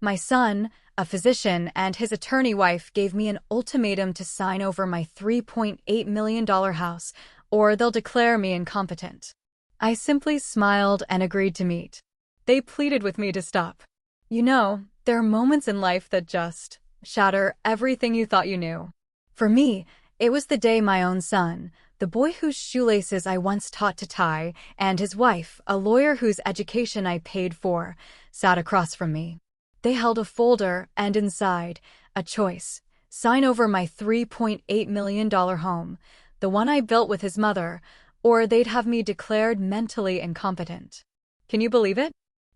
My son, a physician, and his attorney wife gave me an ultimatum to sign over my $3.8 million house, or they'll declare me incompetent. I simply smiled and agreed to meet. They pleaded with me to stop. You know, there are moments in life that just shatter everything you thought you knew. For me, it was the day my own son, the boy whose shoelaces I once taught to tie, and his wife, a lawyer whose education I paid for, sat across from me. They held a folder, and inside, a choice: sign over my $3.8 million home, the one I built with his mother, or they'd have me declared mentally incompetent. Can you believe it?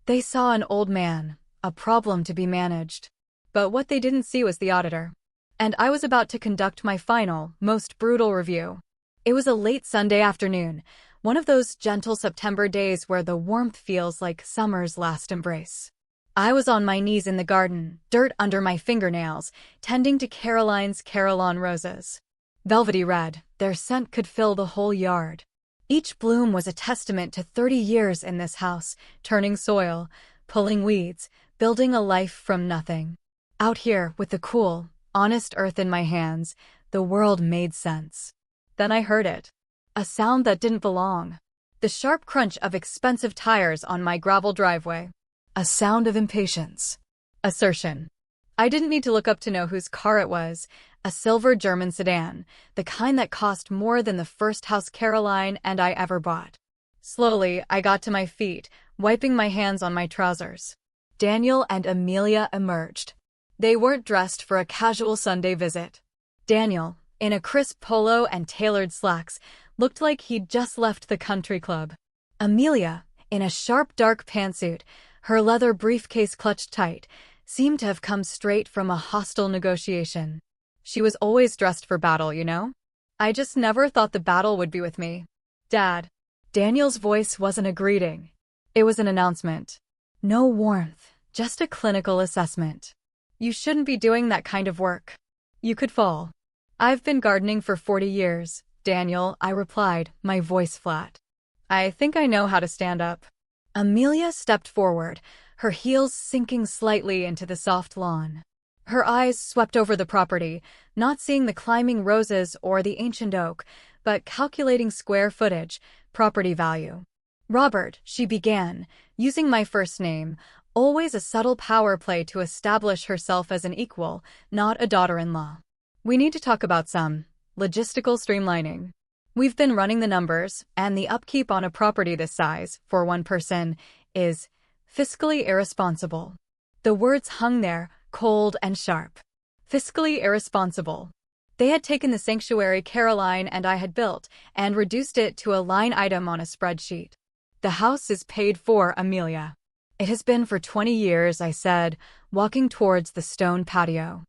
They saw an old man, a problem to be managed. But what they didn't see was the auditor. And I was about to conduct my final, most brutal review. It was a late Sunday afternoon, one of those gentle September days where the warmth feels like summer's last embrace. I was on my knees in the garden, dirt under my fingernails, tending to Caroline's Carillon roses. Velvety red, their scent could fill the whole yard. Each bloom was a testament to 30 years in this house, turning soil, pulling weeds, building a life from nothing. Out here, with the cool, honest earth in my hands, the world made sense. Then I heard it. A sound that didn't belong. The sharp crunch of expensive tires on my gravel driveway. A sound of impatience. Assertion. I didn't need to look up to know whose car it was. A silver German sedan, the kind that cost more than the first house Caroline and I ever bought. Slowly, I got to my feet, wiping my hands on my trousers. Daniel and Amelia emerged. They weren't dressed for a casual Sunday visit. Daniel, in a crisp polo and tailored slacks, looked like he'd just left the country club. Amelia, in a sharp dark pantsuit, her leather briefcase clutched tight, seemed to have come straight from a hostile negotiation. She was always dressed for battle, you know? I just never thought the battle would be with me. Dad. Daniel's voice wasn't a greeting. It was an announcement. No warmth, just a clinical assessment. You shouldn't be doing that kind of work. You could fall. I've been gardening for 40 years, Daniel, I replied, my voice flat. I think I know how to stand up. Amelia stepped forward, her heels sinking slightly into the soft lawn. Her eyes swept over the property, not seeing the climbing roses or the ancient oak, but calculating square footage, property value. Robert, she began, using my first name, always a subtle power play to establish herself as an equal, not a daughter-in-law. We need to talk about some logistical streamlining. We've been running the numbers, and the upkeep on a property this size, for one person, is fiscally irresponsible. The words hung there, cold and sharp. Fiscally irresponsible. They had taken the sanctuary Caroline and I had built and reduced it to a line item on a spreadsheet. The house is paid for, Amelia. It has been for 20 years, I said, walking towards the stone patio.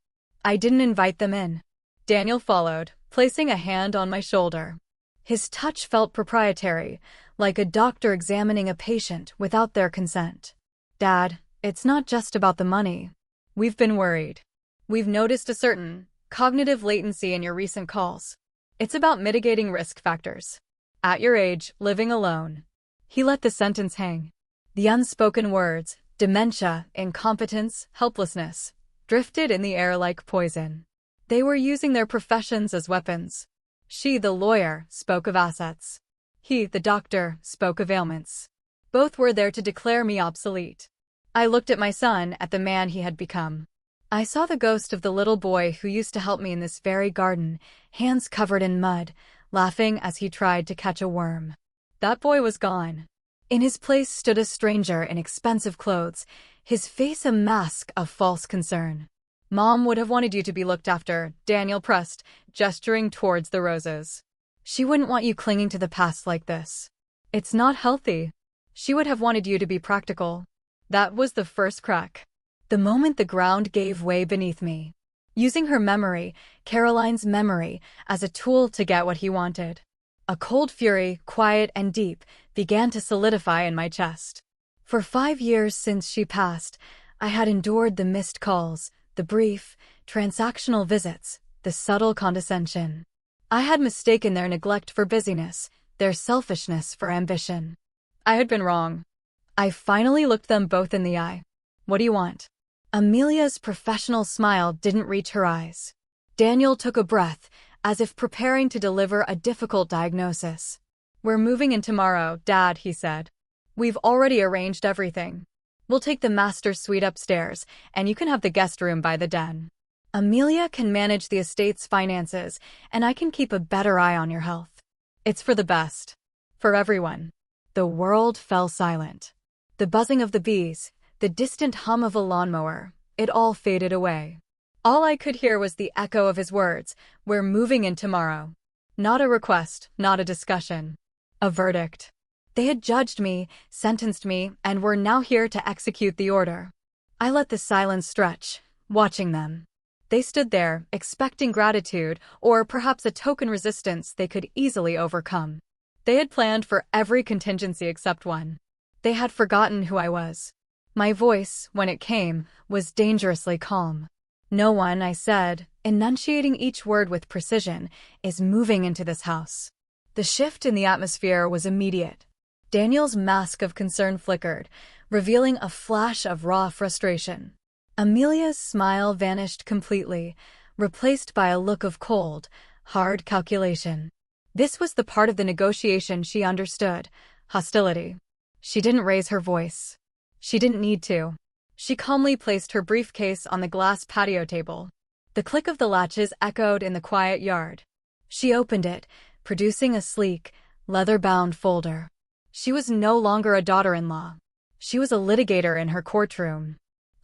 I didn't invite them in. Daniel followed, placing a hand on my shoulder. His touch felt proprietary, like a doctor examining a patient without their consent. Dad, it's not just about the money. We've been worried. We've noticed a certain cognitive latency in your recent calls. It's about mitigating risk factors. At your age, living alone. He let the sentence hang. The unspoken words, dementia, incompetence, helplessness, drifted in the air like poison. They were using their professions as weapons. She, the lawyer, spoke of assets. He, the doctor, spoke of ailments. Both were there to declare me obsolete. I looked at my son, at the man he had become. I saw the ghost of the little boy who used to help me in this very garden, hands covered in mud, laughing as he tried to catch a worm. That boy was gone. In his place stood a stranger in expensive clothes, his face a mask of false concern. Mom would have wanted you to be looked after, Daniel pressed, gesturing towards the roses. She wouldn't want you clinging to the past like this. It's not healthy. She would have wanted you to be practical. That was the first crack. The moment the ground gave way beneath me. Using her memory, Caroline's memory, as a tool to get what he wanted. A cold fury, quiet and deep, began to solidify in my chest. For 5 years since she passed, I had endured the missed calls, the brief, transactional visits, the subtle condescension. I had mistaken their neglect for busyness, their selfishness for ambition. I had been wrong. I finally looked them both in the eye. What do you want? Amelia's professional smile didn't reach her eyes. Daniel took a breath, as if preparing to deliver a difficult diagnosis. "We're moving in tomorrow, Dad," he said. "We've already arranged everything. We'll take the master suite upstairs, and you can have the guest room by the den. Amelia can manage the estate's finances, and I can keep a better eye on your health. It's for the best. For everyone." The world fell silent. The buzzing of the bees, the distant hum of a lawnmower, it all faded away. All I could hear was the echo of his words, "We're moving in tomorrow." Not a request, not a discussion. A verdict. They had judged me, sentenced me, and were now here to execute the order. I let the silence stretch, watching them. They stood there, expecting gratitude, or perhaps a token resistance they could easily overcome. They had planned for every contingency except one. They had forgotten who I was. My voice, when it came, was dangerously calm. "No one," I said, enunciating each word with precision, "is moving into this house." The shift in the atmosphere was immediate. Daniel's mask of concern flickered, revealing a flash of raw frustration. Amelia's smile vanished completely, replaced by a look of cold, hard calculation. This was the part of the negotiation she understood: hostility. She didn't raise her voice. She didn't need to. She calmly placed her briefcase on the glass patio table. The click of the latches echoed in the quiet yard. She opened it, producing a sleek, leather-bound folder. She was no longer a daughter-in-law. She was a litigator in her courtroom.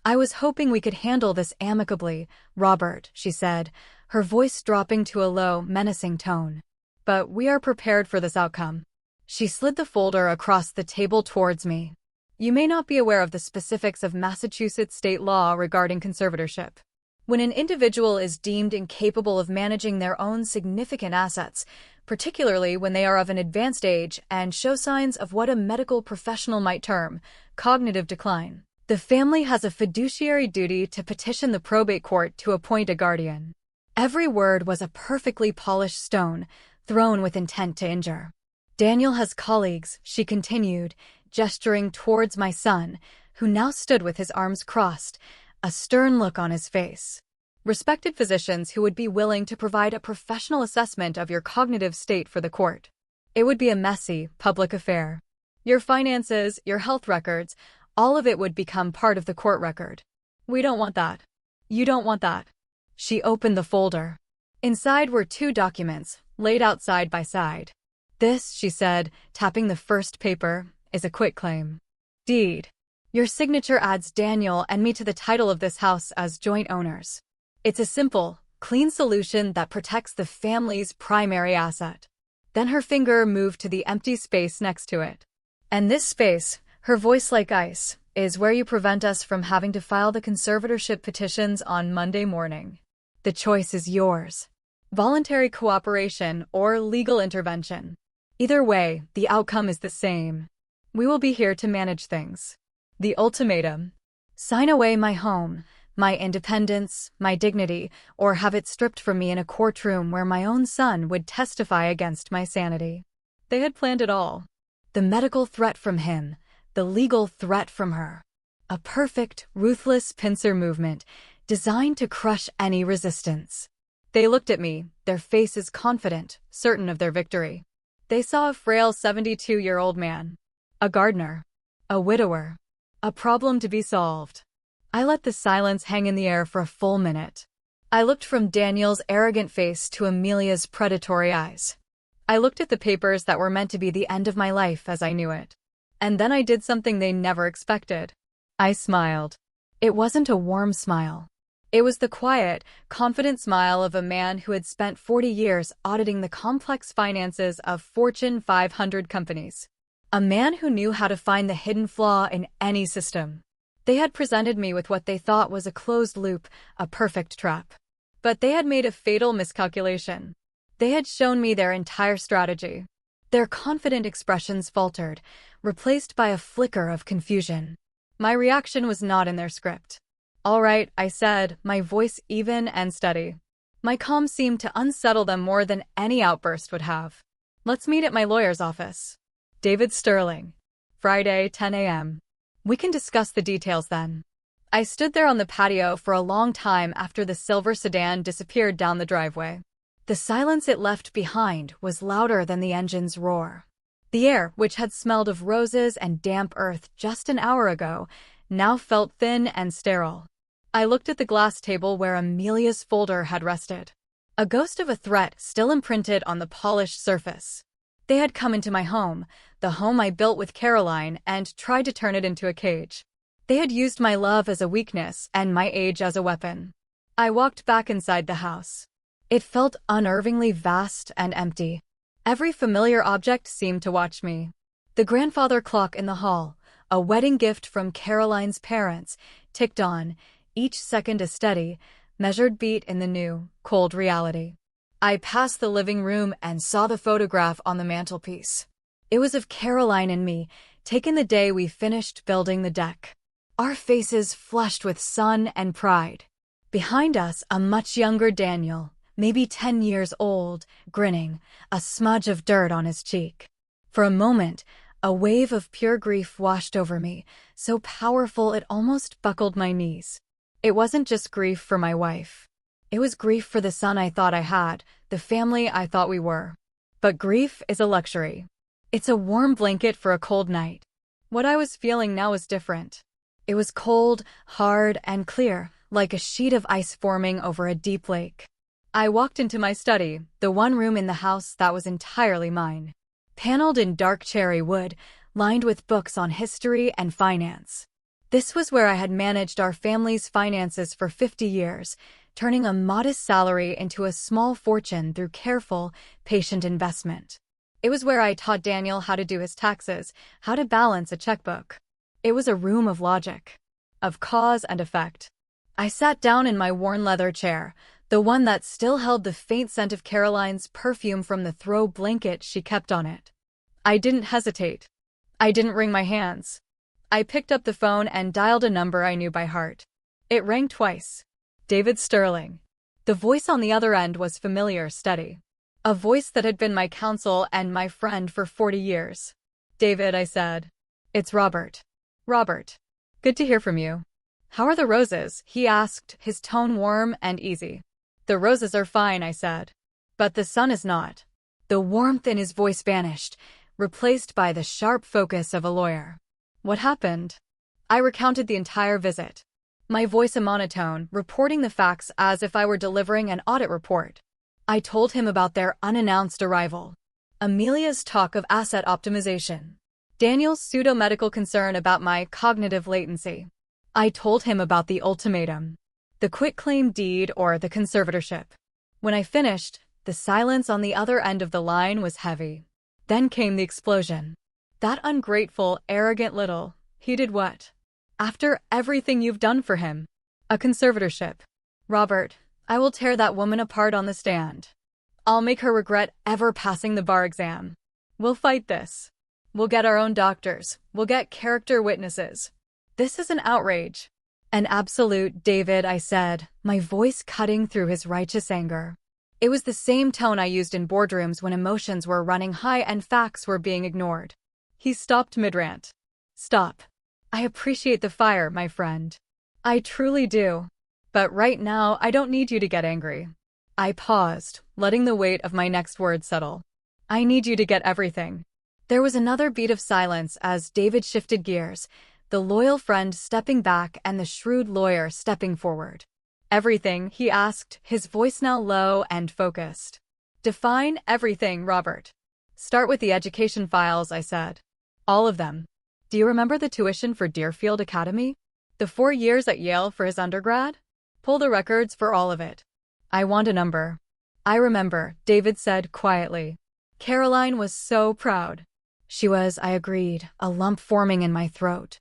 "I was hoping we could handle this amicably, Robert," she said, her voice dropping to a low, menacing tone. "But we are prepared for this outcome." She slid the folder across the table towards me. "You may not be aware of the specifics of Massachusetts state law regarding conservatorship. When an individual is deemed incapable of managing their own significant assets, particularly when they are of an advanced age and show signs of what a medical professional might term cognitive decline, the family has a fiduciary duty to petition the probate court to appoint a guardian." Every word was a perfectly polished stone, thrown with intent to injure. "Daniel has colleagues," she continued, gesturing towards my son, who now stood with his arms crossed, a stern look on his face. "Respected physicians who would be willing to provide a professional assessment of your cognitive state for the court. It would be a messy, public affair. Your finances, your health records, all of it would become part of the court record. We don't want that. You don't want that." She opened the folder. Inside were two documents, laid out side by side. "This," she said, tapping the first paper, "is a quitclaim deed. Your signature adds Daniel and me to the title of this house as joint owners. It's a simple, clean solution that protects the family's primary asset." Then her finger moved to the empty space next to it. "And this space," her voice like ice, "is where you prevent us from having to file the conservatorship petitions on Monday morning. The choice is yours. Voluntary cooperation or legal intervention. Either way, the outcome is the same. We will be here to manage things. The ultimatum: sign away my home, my independence, my dignity, or have it stripped from me in a courtroom where my own son would testify against my sanity." They had planned it all. The medical threat from him, the legal threat from her. A perfect, ruthless pincer movement, designed to crush any resistance. They looked at me, their faces confident, certain of their victory. They saw a frail 72-year-old man. A gardener. A widower. A problem to be solved. I let the silence hang in the air for a full minute. I looked from Daniel's arrogant face to Amelia's predatory eyes. I looked at the papers that were meant to be the end of my life as I knew it. And then I did something they never expected. I smiled. It wasn't a warm smile. It was the quiet, confident smile of a man who had spent 40 years auditing the complex finances of Fortune 500 companies. A man who knew how to find the hidden flaw in any system. They had presented me with what they thought was a closed loop, a perfect trap. But they had made a fatal miscalculation. They had shown me their entire strategy. Their confident expressions faltered, replaced by a flicker of confusion. My reaction was not in their script. "All right," I said, my voice even and steady. My calm seemed to unsettle them more than any outburst would have. "Let's meet at my lawyer's office. David Sterling. Friday, 10 a.m. We can discuss the details then." I stood there on the patio for a long time after the silver sedan disappeared down the driveway. The silence it left behind was louder than the engine's roar. The air, which had smelled of roses and damp earth just an hour ago, now felt thin and sterile. I looked at the glass table where Amelia's folder had rested. A ghost of a threat still imprinted on the polished surface. They had come into my home, the home I built with Caroline, and tried to turn it into a cage. They had used my love as a weakness and my age as a weapon. I walked back inside the house. It felt unnervingly vast and empty. Every familiar object seemed to watch me. The grandfather clock in the hall, a wedding gift from Caroline's parents, ticked on, each second a steady, measured beat in the new, cold reality. I passed the living room and saw the photograph on the mantelpiece. It was of Caroline and me, taken the day we finished building the deck. Our faces flushed with sun and pride. Behind us, a much younger Daniel, maybe 10 years old, grinning, a smudge of dirt on his cheek. For a moment, a wave of pure grief washed over me, so powerful it almost buckled my knees. It wasn't just grief for my wife. It was grief for the son I thought I had, the family I thought we were. But grief is a luxury. It's a warm blanket for a cold night. What I was feeling now was different. It was cold, hard, and clear, like a sheet of ice forming over a deep lake. I walked into my study, the one room in the house that was entirely mine. Paneled in dark cherry wood, lined with books on history and finance. This was where I had managed our family's finances for 50 years, turning a modest salary into a small fortune through careful, patient investment. It was where I taught Daniel how to do his taxes, how to balance a checkbook. It was a room of logic, of cause and effect. I sat down in my worn leather chair, the one that still held the faint scent of Caroline's perfume from the throw blanket she kept on it. I didn't hesitate. I didn't wring my hands. I picked up the phone and dialed a number I knew by heart. It rang twice. David Sterling. The voice on the other end was familiar, steady. A voice that had been my counsel and my friend for 40 years. "David," I said. "It's Robert." "Robert. Good to hear from you." "How are the roses?" he asked, his tone warm and easy. "The roses are fine," I said. "But the sun is not." The warmth in his voice vanished, replaced by the sharp focus of a lawyer. "What happened?" I recounted the entire visit. My voice a monotone, reporting the facts as if I were delivering an audit report. I told him about their unannounced arrival. Amelia's talk of asset optimization. Daniel's pseudo-medical concern about my cognitive latency. I told him about the ultimatum. The quitclaim deed or the conservatorship. When I finished, the silence on the other end of the line was heavy. Then came the explosion. "That ungrateful, arrogant little, he did what? After everything you've done for him? A conservatorship. Robert, I will tear that woman apart on the stand. I'll make her regret ever passing the bar exam. We'll fight this. We'll get our own doctors. We'll get character witnesses. This is an outrage." "An absolute, David," I said, my voice cutting through his righteous anger. It was the same tone I used in boardrooms when emotions were running high and facts were being ignored. He stopped mid-rant. "Stop. I appreciate the fire, my friend. I truly do. But right now, I don't need you to get angry." I paused, letting the weight of my next word settle. "I need you to get everything." There was another beat of silence as David shifted gears, the loyal friend stepping back and the shrewd lawyer stepping forward. "Everything?" he asked, his voice now low and focused. "Define everything, Robert." "Start with the education files," I said. "All of them. Do you remember the tuition for Deerfield Academy? The 4 years at Yale for his undergrad? Pull the records for all of it. I want a number." "I remember," David said quietly. "Caroline was so proud." "She was," I agreed, a lump forming in my throat.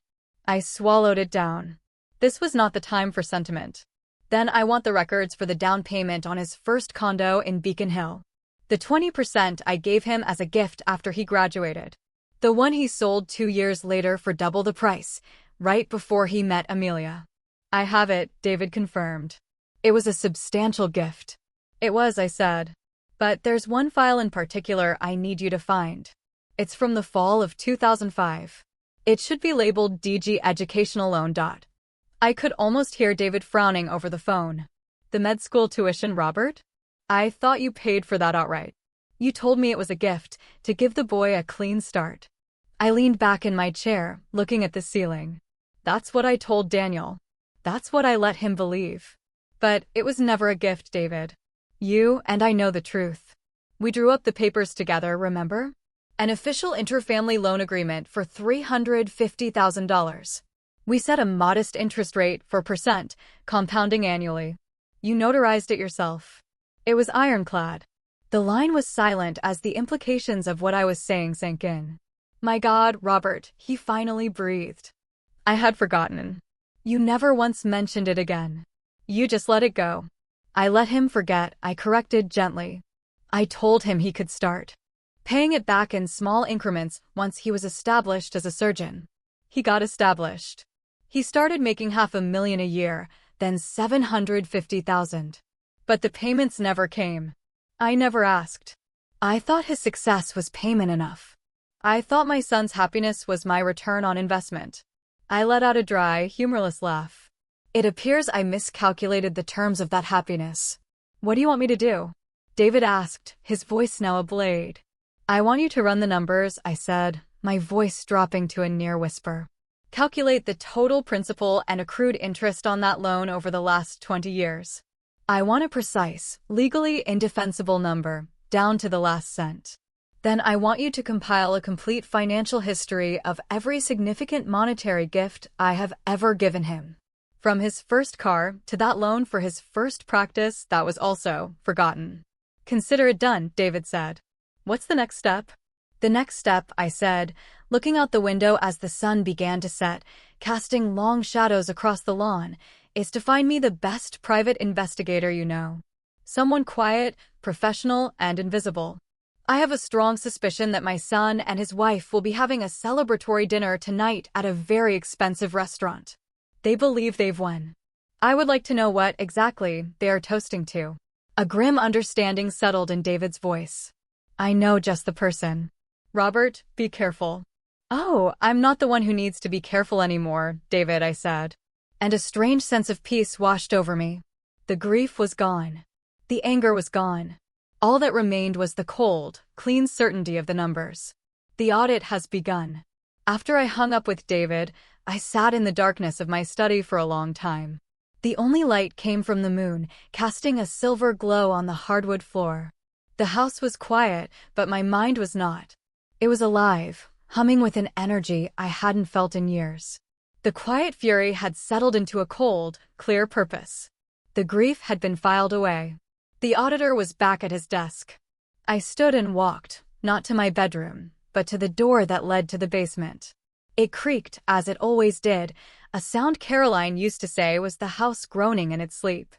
I swallowed it down. This was not the time for sentiment. "Then I want the records for the down payment on his first condo in Beacon Hill. The 20% I gave him as a gift after he graduated. The one he sold 2 years later for double the price, right before he met Amelia." "I have it," David confirmed. "It was a substantial gift." "It was," I said. "But there's one file in particular I need you to find. It's from the fall of 2005. It should be labeled DG Educational Loan. I could almost hear David frowning over the phone. The med school tuition, Robert? I thought you paid for that outright. You told me it was a gift, to give the boy a clean start. I leaned back in my chair, looking at the ceiling. That's what I told Daniel. That's what I let him believe. But it was never a gift, David. You and I know the truth. We drew up the papers together, remember? An official interfamily loan agreement for $350,000. We set a modest interest rate for percent, compounding annually. You notarized it yourself. It was ironclad. The line was silent as the implications of what I was saying sank in. My God, Robert, he finally breathed. I had forgotten. You never once mentioned it again. You just let it go. I let him forget, I corrected gently. I told him he could start paying it back in small increments once he was established as a surgeon. He got established. He started making $500,000 a year, then $750,000. But the payments never came. I never asked. I thought his success was payment enough. I thought my son's happiness was my return on investment. I let out a dry, humorless laugh. It appears I miscalculated the terms of that happiness. What do you want me to do? David asked, his voice now a blade. I want you to run the numbers, I said, my voice dropping to a near whisper. Calculate the total principal and accrued interest on that loan over the last 20 years. I want a precise, legally indefensible number, down to the last cent. Then I want you to compile a complete financial history of every significant monetary gift I have ever given him. From his first car to that loan for his first practice that was also forgotten. Consider it done, David said. What's the next step? The next step, I said, looking out the window as the sun began to set, casting long shadows across the lawn, is to find me the best private investigator you know. Someone quiet, professional, and invisible. I have a strong suspicion that my son and his wife will be having a celebratory dinner tonight at a very expensive restaurant. They believe they've won. I would like to know what, exactly, they are toasting to. A grim understanding settled in David's voice. I know just the person. Robert, be careful. Oh, I'm not the one who needs to be careful anymore, David, I said. And a strange sense of peace washed over me. The grief was gone. The anger was gone. All that remained was the cold, clean certainty of the numbers. The audit has begun. After I hung up with David, I sat in the darkness of my study for a long time. The only light came from the moon, casting a silver glow on the hardwood floor. The house was quiet, but my mind was not. It was alive, humming with an energy I hadn't felt in years. The quiet fury had settled into a cold, clear purpose. The grief had been filed away. The auditor was back at his desk. I stood and walked, not to my bedroom, but to the door that led to the basement. It creaked, as it always did, a sound Caroline used to say was the house groaning in its sleep.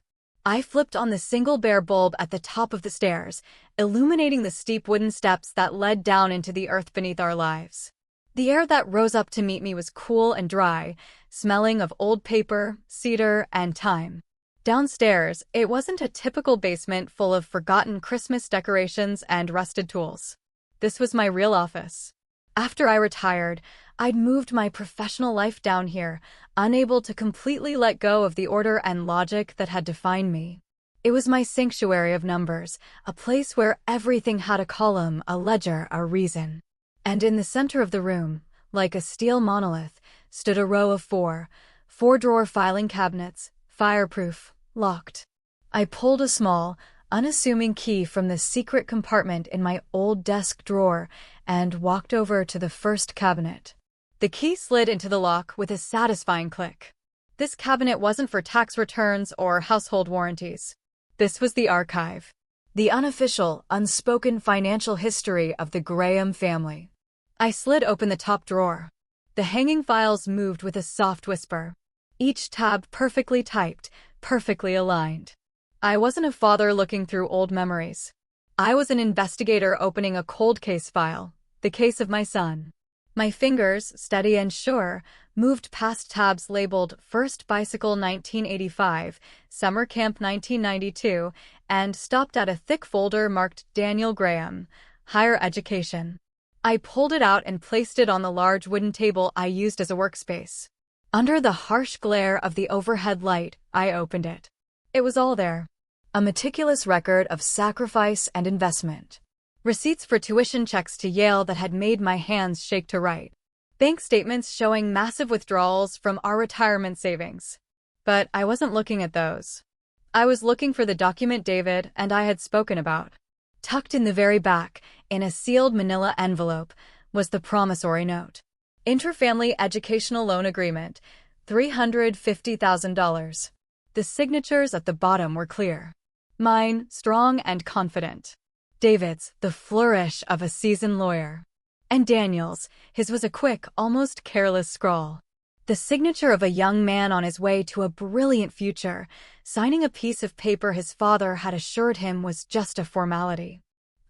I flipped on the single bare bulb at the top of the stairs, illuminating the steep wooden steps that led down into the earth beneath our lives. The air that rose up to meet me was cool and dry, smelling of old paper, cedar, and thyme. Downstairs, it wasn't a typical basement full of forgotten Christmas decorations and rusted tools. This was my real office. After I retired, I'd moved my professional life down here, unable to completely let go of the order and logic that had defined me. It was my sanctuary of numbers, a place where everything had a column, a ledger, a reason. And in the center of the room, like a steel monolith, stood a row of four-drawer filing cabinets, fireproof, locked. I pulled a small, unassuming key from the secret compartment in my old desk drawer and walked over to the first cabinet. The key slid into the lock with a satisfying click. This cabinet wasn't for tax returns or household warranties. This was the archive. The unofficial, unspoken financial history of the Graham family. I slid open the top drawer. The hanging files moved with a soft whisper. Each tab perfectly typed, perfectly aligned. I wasn't a father looking through old memories. I was an investigator opening a cold case file, the case of my son. My fingers, steady and sure, moved past tabs labeled First Bicycle 1985, Summer Camp 1992, and stopped at a thick folder marked Daniel Graham, Higher Education. I pulled it out and placed it on the large wooden table I used as a workspace. Under the harsh glare of the overhead light, I opened it. It was all there. A meticulous record of sacrifice and investment. Receipts for tuition checks to Yale that had made my hands shake to write. Bank statements showing massive withdrawals from our retirement savings. But I wasn't looking at those. I was looking for the document David and I had spoken about. Tucked in the very back, in a sealed manila envelope, was the promissory note. Interfamily educational loan agreement, $350,000. The signatures at the bottom were clear. Mine, strong and confident. David's, the flourish of a seasoned lawyer. And Daniel's, his was a quick, almost careless scrawl. The signature of a young man on his way to a brilliant future, signing a piece of paper his father had assured him was just a formality.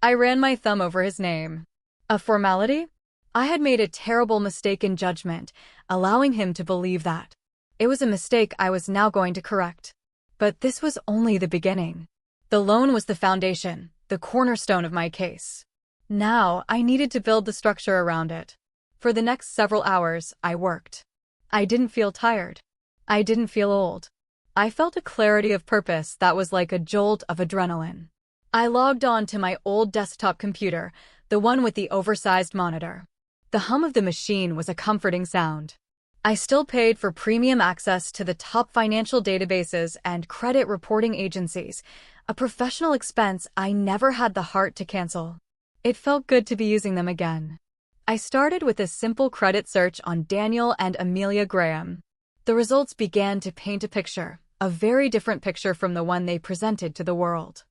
I ran my thumb over his name. A formality? I had made a terrible mistake in judgment, allowing him to believe that. It was a mistake I was now going to correct. But this was only the beginning. The loan was the foundation, the cornerstone of my case. Now, I needed to build the structure around it. For the next several hours, I worked. I didn't feel tired. I didn't feel old. I felt a clarity of purpose that was like a jolt of adrenaline. I logged on to my old desktop computer, the one with the oversized monitor. The hum of the machine was a comforting sound. I still paid for premium access to the top financial databases and credit reporting agencies, a professional expense I never had the heart to cancel. It felt good to be using them again. I started with a simple credit search on Daniel and Amelia Graham. The results began to paint a picture, a very different picture from the one they presented to the world.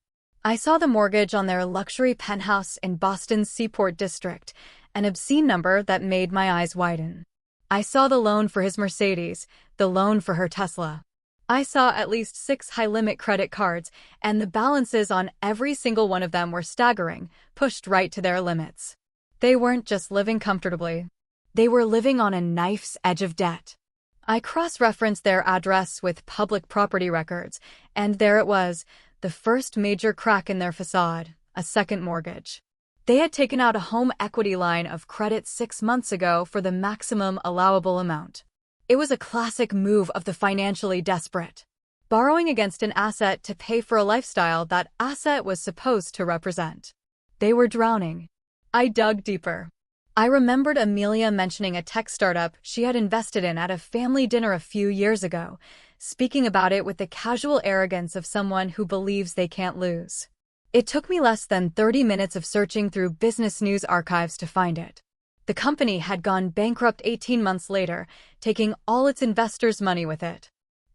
I saw the mortgage on their luxury penthouse in Boston's Seaport District, an obscene number that made my eyes widen. I saw the loan for his Mercedes, the loan for her Tesla. I saw at least 6 high-limit credit cards, and the balances on every single one of them were staggering, pushed right to their limits. They weren't just living comfortably. They were living on a knife's edge of debt. I cross-referenced their address with public property records, and there it was, the first major crack in their facade, a second mortgage. They had taken out a home equity line of credit 6 months ago for the maximum allowable amount. It was a classic move of the financially desperate. Borrowing against an asset to pay for a lifestyle that asset was supposed to represent. They were drowning. I dug deeper. I remembered Amelia mentioning a tech startup she had invested in at a family dinner a few years ago, speaking about it with the casual arrogance of someone who believes they can't lose. It took me less than 30 minutes of searching through business news archives to find it. The company had gone bankrupt 18 months later, taking all its investors' money with it.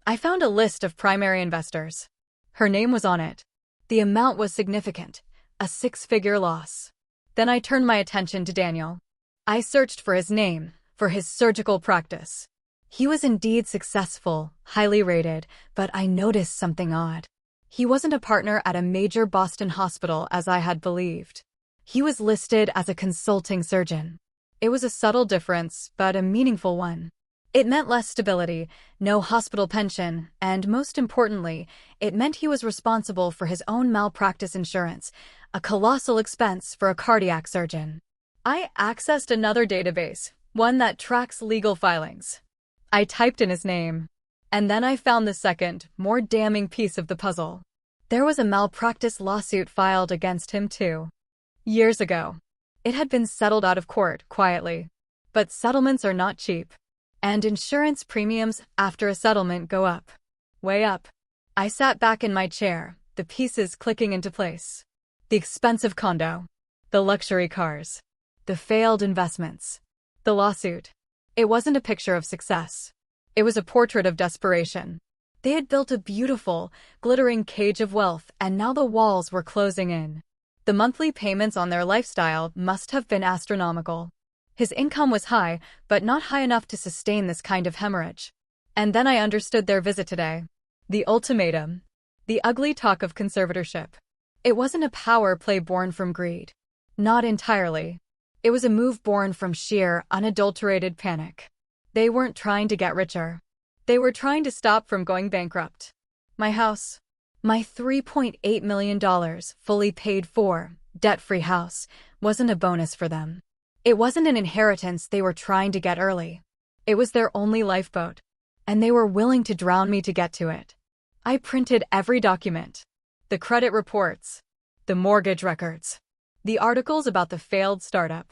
I found a list of primary investors. Her name was on it. The amount was significant, a 6-figure loss. Then I turned my attention to Daniel. I searched for his name, for his surgical practice. He was indeed successful, highly rated, but I noticed something odd. He wasn't a partner at a major Boston hospital as I had believed. He was listed as a consulting surgeon. It was a subtle difference, but a meaningful one. It meant less stability, no hospital pension, and most importantly, it meant he was responsible for his own malpractice insurance, a colossal expense for a cardiac surgeon. I accessed another database, one that tracks legal filings. I typed in his name. And then I found the second, more damning piece of the puzzle. There was a malpractice lawsuit filed against him too. Years ago. It had been settled out of court, quietly. But settlements are not cheap. And insurance premiums after a settlement go up. Way up. I sat back in my chair, the pieces clicking into place. The expensive condo. The luxury cars. The failed investments. The lawsuit. It wasn't a picture of success. It was a portrait of desperation. They had built a beautiful, glittering cage of wealth, and now the walls were closing in. The monthly payments on their lifestyle must have been astronomical. His income was high, but not high enough to sustain this kind of hemorrhage. And then I understood their visit today. The ultimatum. The ugly talk of conservatorship. It wasn't a power play born from greed. Not entirely. It was a move born from sheer, unadulterated panic. They weren't trying to get richer. They were trying to stop from going bankrupt. My house. My $3.8 million, fully paid for, debt-free house, wasn't a bonus for them. It wasn't an inheritance they were trying to get early. It was their only lifeboat. and they were willing to drown me to get to it. I printed every document. The credit reports, the mortgage records, the articles about the failed startup,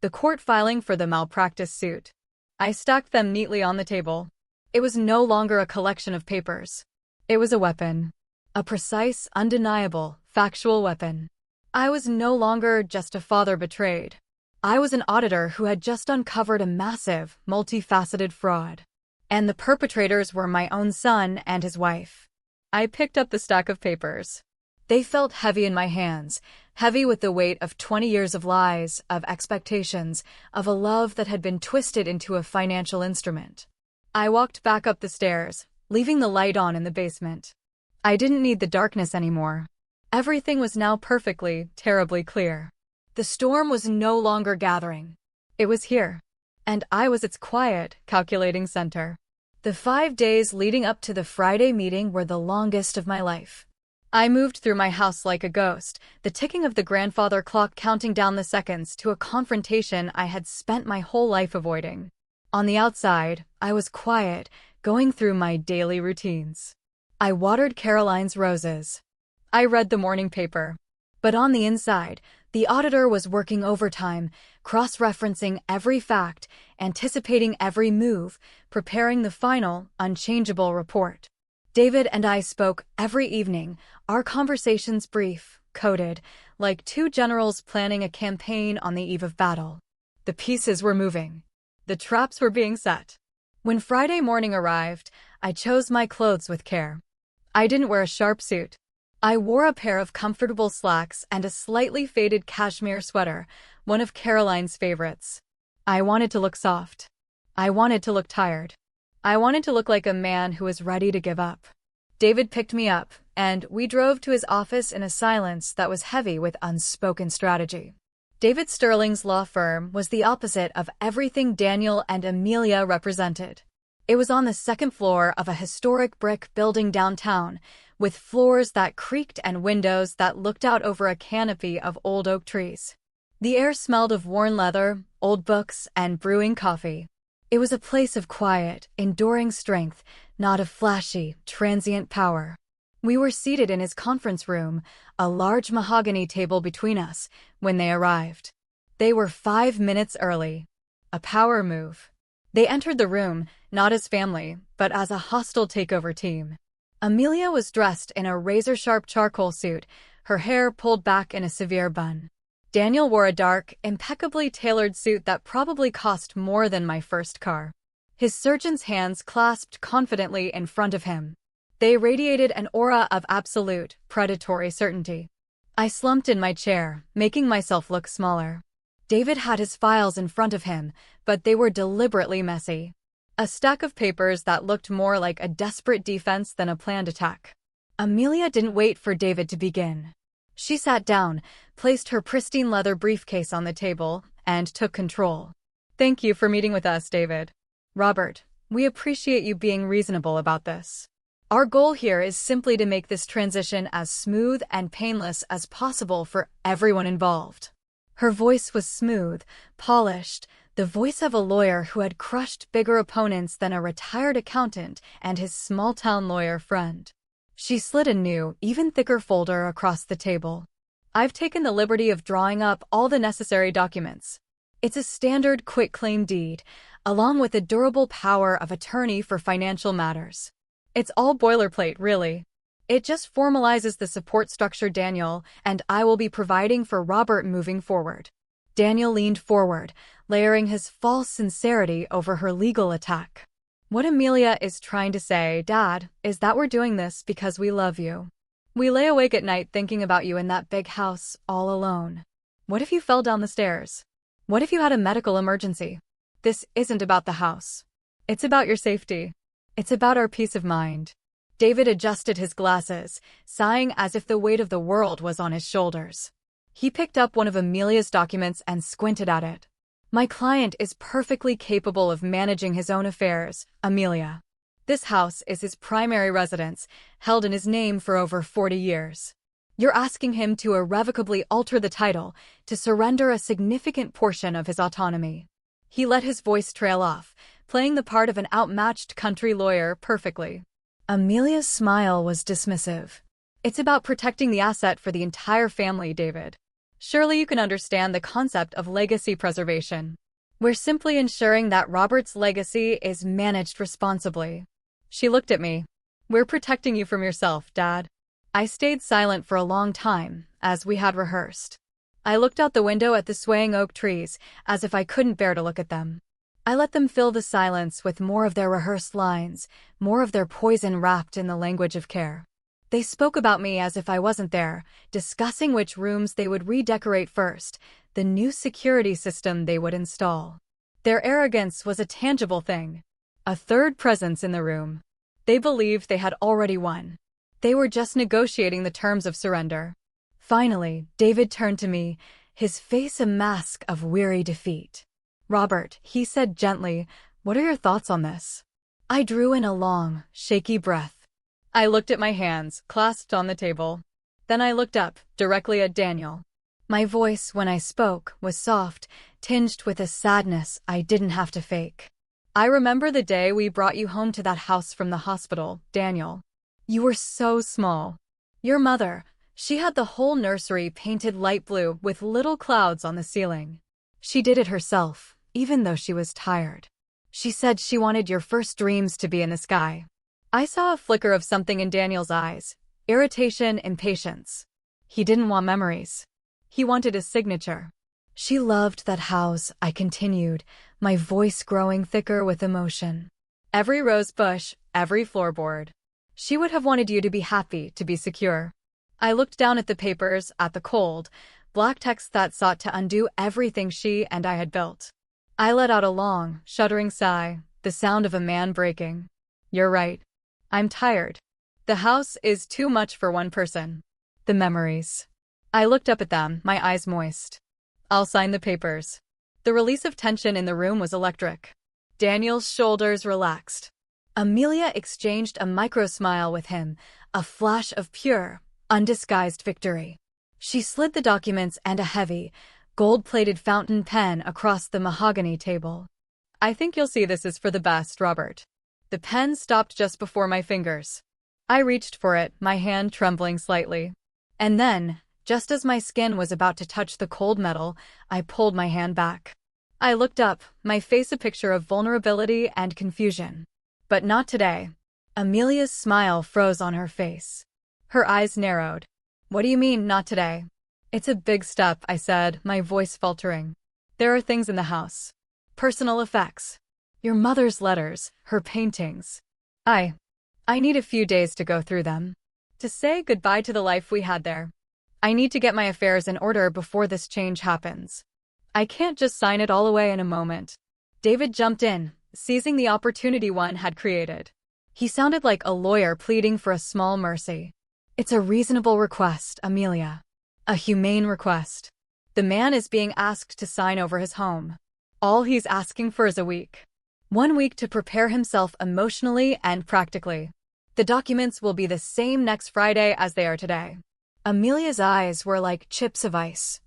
the court filing for the malpractice suit. I stacked them neatly on the table. It was no longer a collection of papers. It was a weapon. A precise, undeniable, factual weapon. I was no longer just a father betrayed. I was an auditor who had just uncovered a massive, multifaceted fraud. And the perpetrators were my own son and his wife. I picked up the stack of papers. They felt heavy in my hands, heavy with the weight of 20 years of lies, of expectations, of a love that had been twisted into a financial instrument. I walked back up the stairs, leaving the light on in the basement. I didn't need the darkness anymore. Everything was now perfectly, terribly clear. The storm was no longer gathering. It was here. And I was its quiet, calculating center. The 5 days leading up to the Friday meeting were the longest of my life. I moved through my house like a ghost, the ticking of the grandfather clock counting down the seconds to a confrontation I had spent my whole life avoiding. On the outside, I was quiet, going through my daily routines. I watered Caroline's roses. I read the morning paper. But on the inside, the auditor was working overtime, cross-referencing every fact, anticipating every move, preparing the final, unchangeable report. David and I spoke every evening, our conversations brief, coded, like two generals planning a campaign on the eve of battle. The pieces were moving. The traps were being set. When Friday morning arrived, I chose my clothes with care. I didn't wear a sharp suit. I wore a pair of comfortable slacks and a slightly faded cashmere sweater, one of Caroline's favorites. I wanted to look soft. I wanted to look tired. I wanted to look like a man who was ready to give up. David picked me up, and we drove to his office in a silence that was heavy with unspoken strategy. David Sterling's law firm was the opposite of everything Daniel and Amelia represented. It was on the second floor of a historic brick building downtown, with floors that creaked and windows that looked out over a canopy of old oak trees. The air smelled of worn leather, old books, and brewing coffee. It was a place of quiet, enduring strength, not of flashy, transient power. We were seated in his conference room, a large mahogany table between us, when they arrived. They were 5 minutes early. A power move. They entered the room, not as family, but as a hostile takeover team. Amelia was dressed in a razor-sharp charcoal suit, her hair pulled back in a severe bun. Daniel wore a dark, impeccably tailored suit that probably cost more than my first car. His surgeon's hands clasped confidently in front of him. They radiated an aura of absolute, predatory certainty. I slumped in my chair, making myself look smaller. David had his files in front of him, but they were deliberately messy. A stack of papers that looked more like a desperate defense than a planned attack. Amelia didn't wait for David to begin. She sat down, placed her pristine leather briefcase on the table, and took control. "Thank you for meeting with us, David. Robert, we appreciate you being reasonable about this. Our goal here is simply to make this transition as smooth and painless as possible for everyone involved." Her voice was smooth, polished, the voice of a lawyer who had crushed bigger opponents than a retired accountant and his small-town lawyer friend. She slid a new, even thicker folder across the table. "I've taken the liberty of drawing up all the necessary documents. It's a standard quitclaim deed, along with a durable power of attorney for financial matters. It's all boilerplate, really. It just formalizes the support structure Daniel and I will be providing for Robert moving forward." Daniel leaned forward, layering his false sincerity over her legal attack. "What Amelia is trying to say, Dad, is that we're doing this because we love you. We lay awake at night thinking about you in that big house, all alone. What if you fell down the stairs? What if you had a medical emergency? This isn't about the house. It's about your safety. It's about our peace of mind." David adjusted his glasses, sighing as if the weight of the world was on his shoulders. He picked up one of Amelia's documents and squinted at it. "My client is perfectly capable of managing his own affairs, Amelia. This house is his primary residence, held in his name for over 40 years. You're asking him to irrevocably alter the title, to surrender a significant portion of his autonomy." He let his voice trail off, playing the part of an outmatched country lawyer perfectly. Amelia's smile was dismissive. It's about protecting the asset for the entire family, David. Surely you can understand the concept of legacy preservation. We're simply ensuring that Robert's legacy is managed responsibly. She looked at me. We're protecting you from yourself, Dad. I stayed silent for a long time, as we had rehearsed. I looked out the window at the swaying oak trees, as if I couldn't bear to look at them. I let them fill the silence with more of their rehearsed lines, more of their poison wrapped in the language of care. They spoke about me as if I wasn't there, discussing which rooms they would redecorate first, the new security system they would install. Their arrogance was a tangible thing. A third presence in the room. They believed they had already won. They were just negotiating the terms of surrender. Finally, David turned to me, his face a mask of weary defeat. "Robert," he said gently, "what are your thoughts on this?" I drew in a long, shaky breath. I looked at my hands, clasped on the table. Then I looked up, directly at Daniel. My voice, when I spoke, was soft, tinged with a sadness I didn't have to fake. "I remember the day we brought you home to that house from the hospital, Daniel. You were so small. Your mother, she had the whole nursery painted light blue with little clouds on the ceiling. She did it herself, even though she was tired. She said she wanted your first dreams to be in the sky." I saw a flicker of something in Daniel's eyes, irritation, impatience. He didn't want memories. He wanted a signature. "She loved that house," I continued, my voice growing thicker with emotion. "Every rose bush, every floorboard. She would have wanted you to be happy, to be secure." I looked down at the papers, at the cold, black text that sought to undo everything she and I had built. I let out a long, shuddering sigh, the sound of a man breaking. "You're right. I'm tired. The house is too much for one person. The memories." I looked up at them, my eyes moist. "I'll sign the papers." The release of tension in the room was electric. Daniel's shoulders relaxed. Amelia exchanged a micro-smile with him, a flash of pure, undisguised victory. She slid the documents and a heavy, gold-plated fountain pen across the mahogany table. "I think you'll see this is for the best, Robert." The pen stopped just before my fingers. I reached for it, my hand trembling slightly. And then, just as my skin was about to touch the cold metal, I pulled my hand back. I looked up, my face a picture of vulnerability and confusion. "But not today." Amelia's smile froze on her face. Her eyes narrowed. "What do you mean, not today?" "It's a big step," I said, my voice faltering. "There are things in the house. Personal effects. Your mother's letters, her paintings. I need a few days to go through them. To say goodbye to the life we had there. I need to get my affairs in order before this change happens. I can't just sign it all away in a moment." David jumped in, seizing the opportunity one had created. He sounded like a lawyer pleading for a small mercy. "It's a reasonable request, Amelia. A humane request. The man is being asked to sign over his home. All he's asking for is a week. 1 week to prepare himself emotionally and practically. The documents will be the same next Friday as they are today." Amelia's eyes were like chips of ice.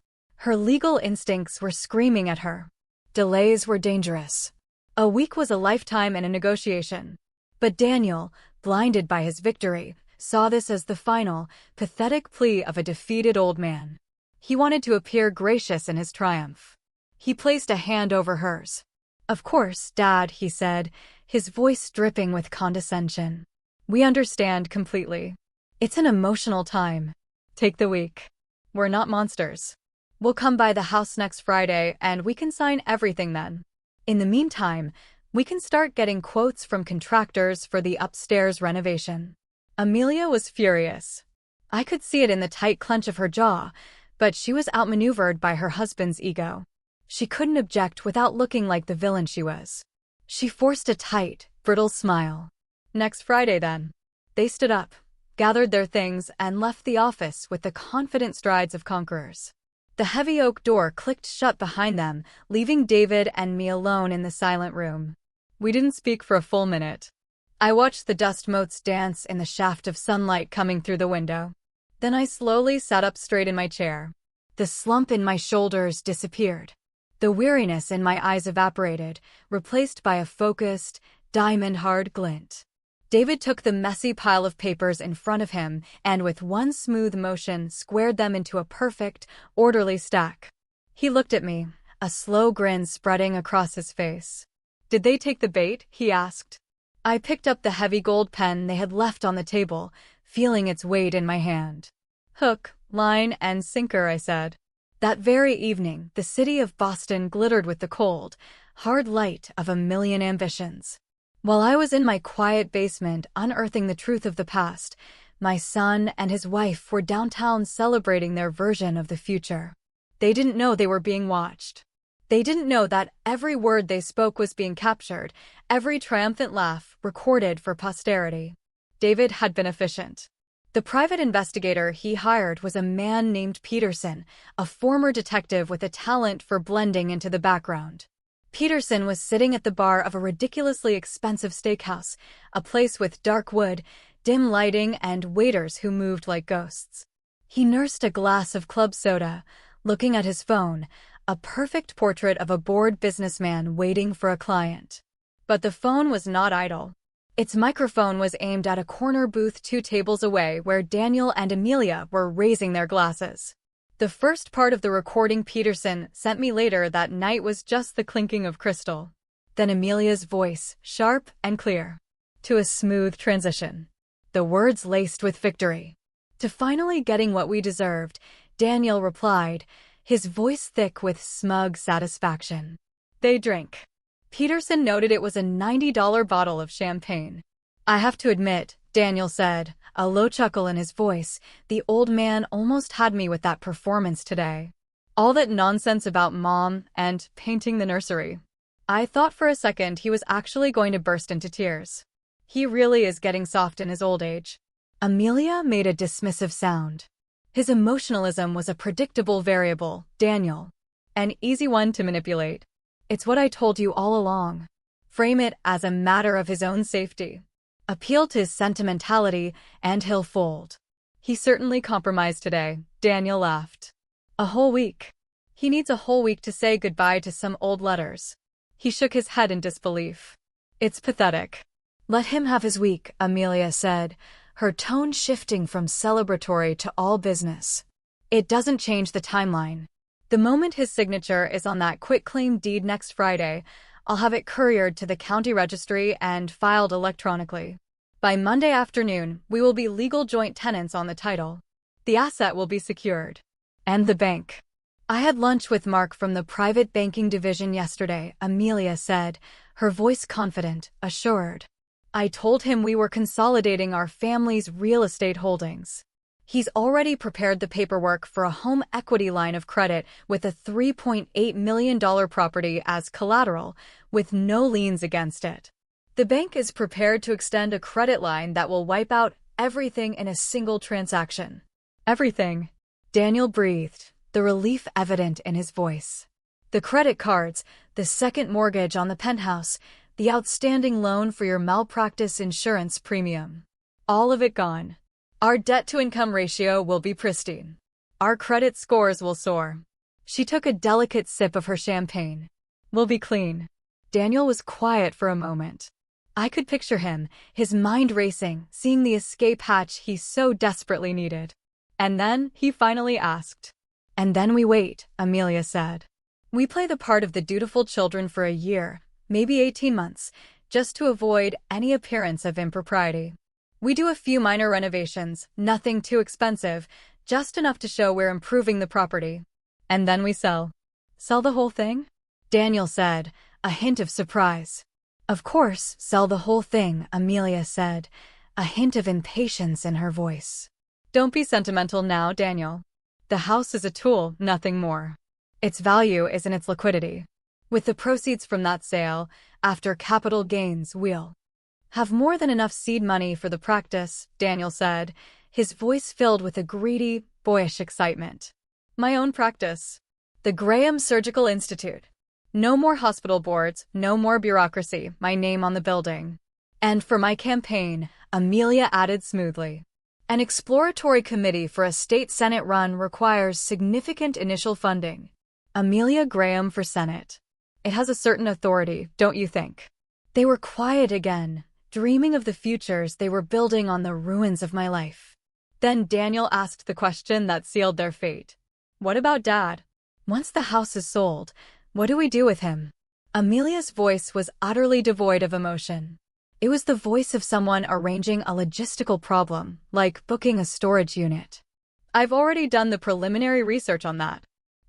Her legal instincts were screaming at her. Delays were dangerous. A week was a lifetime in a negotiation. But Daniel, blinded by his victory, saw this as the final, pathetic plea of a defeated old man. He wanted to appear gracious in his triumph. He placed a hand over hers. "Of course, Dad," he said, his voice dripping with condescension. "We understand completely. It's an emotional time. Take the week. We're not monsters. We'll come by the house next Friday and we can sign everything then. In the meantime, we can start getting quotes from contractors for the upstairs renovation." Amelia was furious. I could see it in the tight clench of her jaw, but she was outmaneuvered by her husband's ego. She couldn't object without looking like the villain she was. She forced a tight, brittle smile. "Next Friday, then." They stood up, gathered their things, and left the office with the confident strides of conquerors. The heavy oak door clicked shut behind them, leaving David and me alone in the silent room. We didn't speak for a full minute. I watched the dust motes dance in the shaft of sunlight coming through the window. Then I slowly sat up straight in my chair. The slump in my shoulders disappeared. The weariness in my eyes evaporated, replaced by a focused, diamond-hard glint. David took the messy pile of papers in front of him and with one smooth motion squared them into a perfect, orderly stack. He looked at me, a slow grin spreading across his face. "Did they take the bait?" he asked. I picked up the heavy gold pen they had left on the table, feeling its weight in my hand. "Hook, line, and sinker," I said. That very evening, the city of Boston glittered with the cold, hard light of a million ambitions. While I was in my quiet basement unearthing the truth of the past, my son and his wife were downtown celebrating their version of the future. They didn't know they were being watched. They didn't know that every word they spoke was being captured, every triumphant laugh recorded for posterity. David had been efficient. The private investigator he hired was a man named Peterson, a former detective with a talent for blending into the background. Peterson was sitting at the bar of a ridiculously expensive steakhouse, a place with dark wood, dim lighting, and waiters who moved like ghosts. He nursed a glass of club soda, looking at his phone, a perfect portrait of a bored businessman waiting for a client. But the phone was not idle. Its microphone was aimed at a corner booth 2 tables away where Daniel and Amelia were raising their glasses. The first part of the recording Peterson sent me later that night was just the clinking of crystal. Then Amelia's voice, sharp and clear. To a smooth transition. The words laced with victory. To finally getting what we deserved, Daniel replied, his voice thick with smug satisfaction. "They drink." Peterson noted it was a $90 bottle of champagne. "I have to admit," Daniel said, a low chuckle in his voice, "the old man almost had me with that performance today. All that nonsense about mom and painting the nursery. I thought for a second he was actually going to burst into tears. He really is getting soft in his old age." Amelia made a dismissive sound. "His emotionalism was a predictable variable, Daniel. An easy one to manipulate. It's what I told you all along. Frame it as a matter of his own safety. Appeal to his sentimentality, and he'll fold." "He certainly compromised today," Daniel laughed. "A whole week. He needs a whole week to say goodbye to some old letters." He shook his head in disbelief. "It's pathetic." "Let him have his week," Amelia said, her tone shifting from celebratory to all business. "It doesn't change the timeline. The moment his signature is on that quitclaim deed next Friday, I'll have it couriered to the county registry and filed electronically. By Monday afternoon, we will be legal joint tenants on the title. The asset will be secured. And the bank." "I had lunch with Mark from the private banking division yesterday," Amelia said, her voice confident, assured. "I told him we were consolidating our family's real estate holdings. He's already prepared the paperwork for a home equity line of credit with a $3.8 million property as collateral, with no liens against it. The bank is prepared to extend a credit line that will wipe out everything in a single transaction." "Everything?" Daniel breathed, the relief evident in his voice. "The credit cards, the second mortgage on the penthouse, the outstanding loan for your malpractice insurance premium. All of it gone. Our debt-to-income ratio will be pristine. Our credit scores will soar." She took a delicate sip of her champagne. "We'll be clean." Daniel was quiet for a moment. I could picture him, his mind racing, seeing the escape hatch he so desperately needed. And then he finally asked. "And then we wait," Amelia said. "We play the part of the dutiful children for a year, maybe 18 months, just to avoid any appearance of impropriety. We do a few minor renovations, nothing too expensive, just enough to show we're improving the property. And then we sell." "Sell the whole thing?" Daniel said, a hint of surprise. "Of course, sell the whole thing," Amelia said, a hint of impatience in her voice. "Don't be sentimental now, Daniel. The house is a tool, nothing more. Its value is in its liquidity. With the proceeds from that sale, after capital gains, we'll have more than enough seed money for the practice," Daniel said, his voice filled with a greedy, boyish excitement. "My own practice. The Graham Surgical Institute. No more hospital boards, no more bureaucracy, my name on the building. And for my campaign," Amelia added smoothly, "an exploratory committee for a state senate run requires significant initial funding. Amelia Graham for Senate. It has a certain authority, don't you think? They were quiet again, dreaming of the futures they were building on the ruins of my life. Then Daniel asked the question that sealed their fate. What about Dad? Once the house is sold, what do we do with him? Amelia's voice was utterly devoid of emotion. It was the voice of someone arranging a logistical problem, like booking a storage unit. I've already done the preliminary research on that.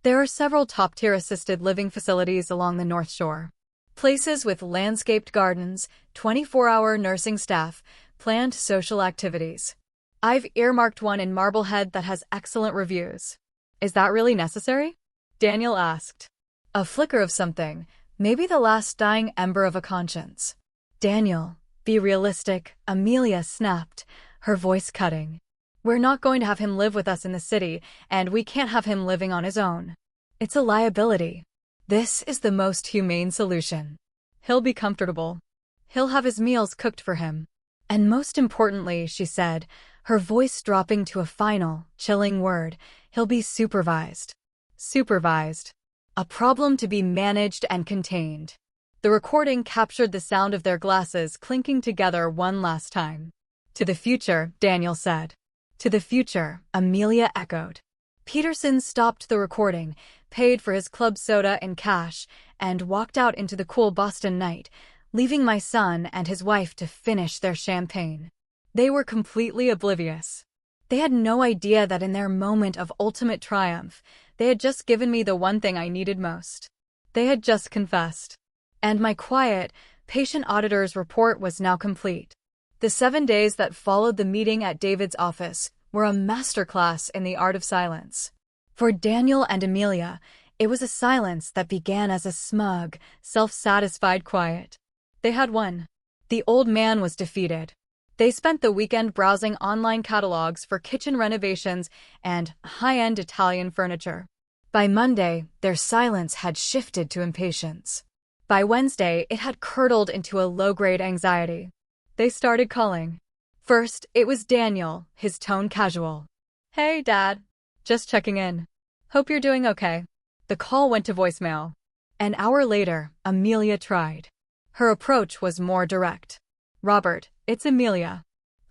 There are several top-tier assisted living facilities along the North Shore. Places with landscaped gardens, 24-hour nursing staff, planned social activities. I've earmarked one in Marblehead that has excellent reviews. Is that really necessary? Daniel asked. A flicker of something, maybe the last dying ember of a conscience. Daniel, be realistic, Amelia snapped, her voice cutting. We're not going to have him live with us in the city, and we can't have him living on his own. It's a liability. This is the most humane solution. He'll be comfortable. He'll have his meals cooked for him. And most importantly, she said, her voice dropping to a final, chilling word, he'll be supervised. Supervised. A problem to be managed and contained. The recording captured the sound of their glasses clinking together one last time. To the future, Daniel said. To the future, Amelia echoed. Peterson stopped the recording, paid for his club soda in cash, and walked out into the cool Boston night, leaving my son and his wife to finish their champagne. They were completely oblivious. They had no idea that in their moment of ultimate triumph, they had just given me the one thing I needed most. They had just confessed. And my quiet, patient auditor's report was now complete. The 7 days that followed the meeting at David's office were a masterclass in the art of silence. For Daniel and Amelia, it was a silence that began as a smug, self-satisfied quiet. They had won. The old man was defeated. They spent the weekend browsing online catalogs for kitchen renovations and high-end Italian furniture. By Monday, their silence had shifted to impatience. By Wednesday, it had curdled into a low-grade anxiety. They started calling. First, it was Daniel, his tone casual. Hey, Dad. Just checking in. Hope you're doing okay. The call went to voicemail. An hour later, Amelia tried. Her approach was more direct. Robert, it's Amelia.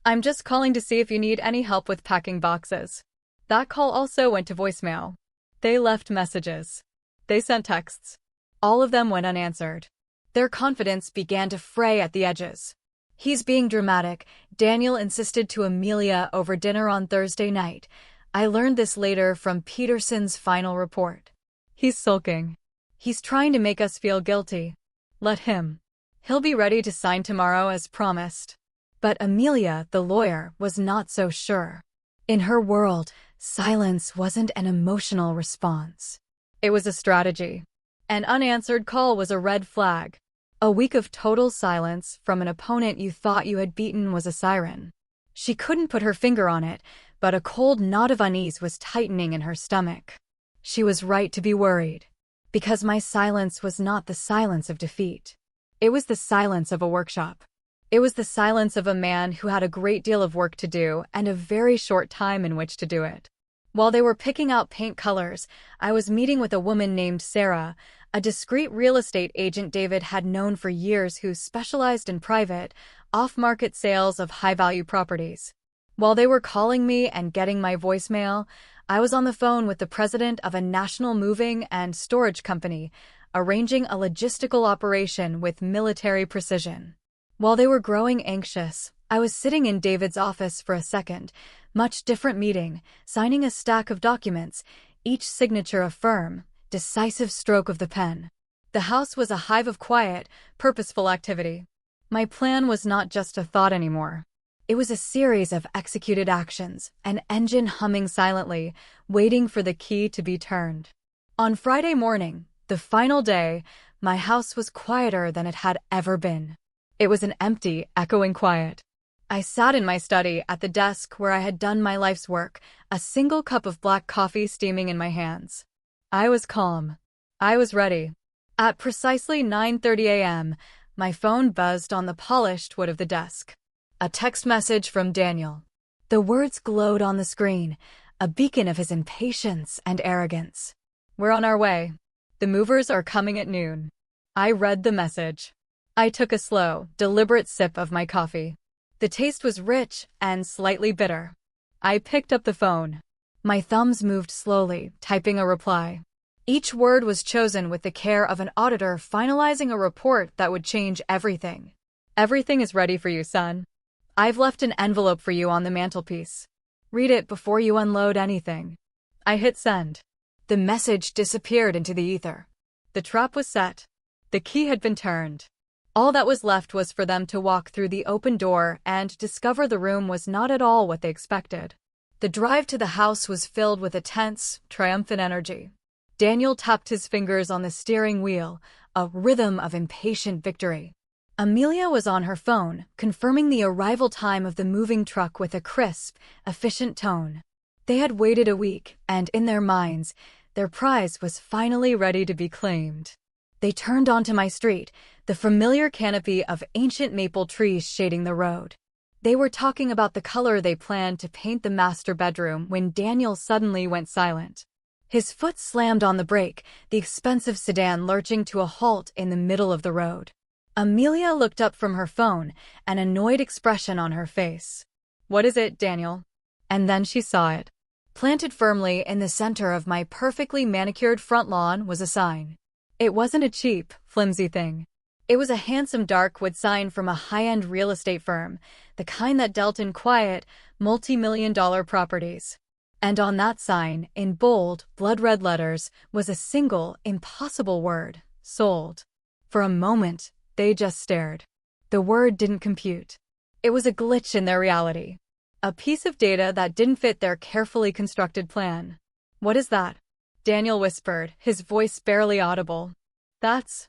I'm just calling to see if you need any help with packing boxes. That call also went to voicemail. They left messages. They sent texts. All of them went unanswered. Their confidence began to fray at the edges. He's being dramatic, Daniel insisted to Amelia over dinner on Thursday night. I learned this later from Peterson's final report. He's sulking. He's trying to make us feel guilty. Let him. He'll be ready to sign tomorrow as promised. But Amelia, the lawyer, was not so sure. In her world, silence wasn't an emotional response. It was a strategy. An unanswered call was a red flag. A week of total silence from an opponent you thought you had beaten was a siren. She couldn't put her finger on it, but a cold knot of unease was tightening in her stomach. She was right to be worried. Because my silence was not the silence of defeat. It was the silence of a workshop. It was the silence of a man who had a great deal of work to do and a very short time in which to do it. While they were picking out paint colors, I was meeting with a woman named Sarah, a discreet real estate agent David had known for years who specialized in private, off-market sales of high-value properties. While they were calling me and getting my voicemail, I was on the phone with the president of a national moving and storage company, arranging a logistical operation with military precision. While they were growing anxious, I was sitting in David's office for a second, much different meeting, signing a stack of documents, each signature a firm, decisive stroke of the pen. The house was a hive of quiet, purposeful activity. My plan was not just a thought anymore. It was a series of executed actions, an engine humming silently, waiting for the key to be turned. On Friday morning, the final day, my house was quieter than it had ever been. It was an empty, echoing quiet. I sat in my study at the desk where I had done my life's work, a single cup of black coffee steaming in my hands. I was calm. I was ready. At precisely 9:30 a.m., my phone buzzed on the polished wood of the desk. A text message from Daniel. The words glowed on the screen, a beacon of his impatience and arrogance. We're on our way. The movers are coming at noon. I read the message. I took a slow, deliberate sip of my coffee. The taste was rich and slightly bitter. I picked up the phone. My thumbs moved slowly, typing a reply. Each word was chosen with the care of an auditor finalizing a report that would change everything. Everything is ready for you, son. I've left an envelope for you on the mantelpiece. Read it before you unload anything. I hit send. The message disappeared into the ether. The trap was set. The key had been turned. All that was left was for them to walk through the open door and discover the room was not at all what they expected. The drive to the house was filled with a tense, triumphant energy. Daniel tapped his fingers on the steering wheel, a rhythm of impatient victory. Amelia was on her phone, confirming the arrival time of the moving truck with a crisp, efficient tone. They had waited a week, and in their minds, their prize was finally ready to be claimed. They turned onto my street, the familiar canopy of ancient maple trees shading the road. They were talking about the color they planned to paint the master bedroom when Daniel suddenly went silent. His foot slammed on the brake, the expensive sedan lurching to a halt in the middle of the road. Amelia looked up from her phone, an annoyed expression on her face. "What is it, Daniel?" And then she saw it. Planted firmly in the center of my perfectly manicured front lawn was a sign. It wasn't a cheap, flimsy thing. It was a handsome dark wood sign from a high-end real estate firm, the kind that dealt in quiet, multi-million-dollar properties. And on that sign, in bold, blood-red letters, was a single, impossible word: sold. For a moment, they just stared. The word didn't compute. It was a glitch in their reality. A piece of data that didn't fit their carefully constructed plan. "What is that?" Daniel whispered, his voice barely audible. That's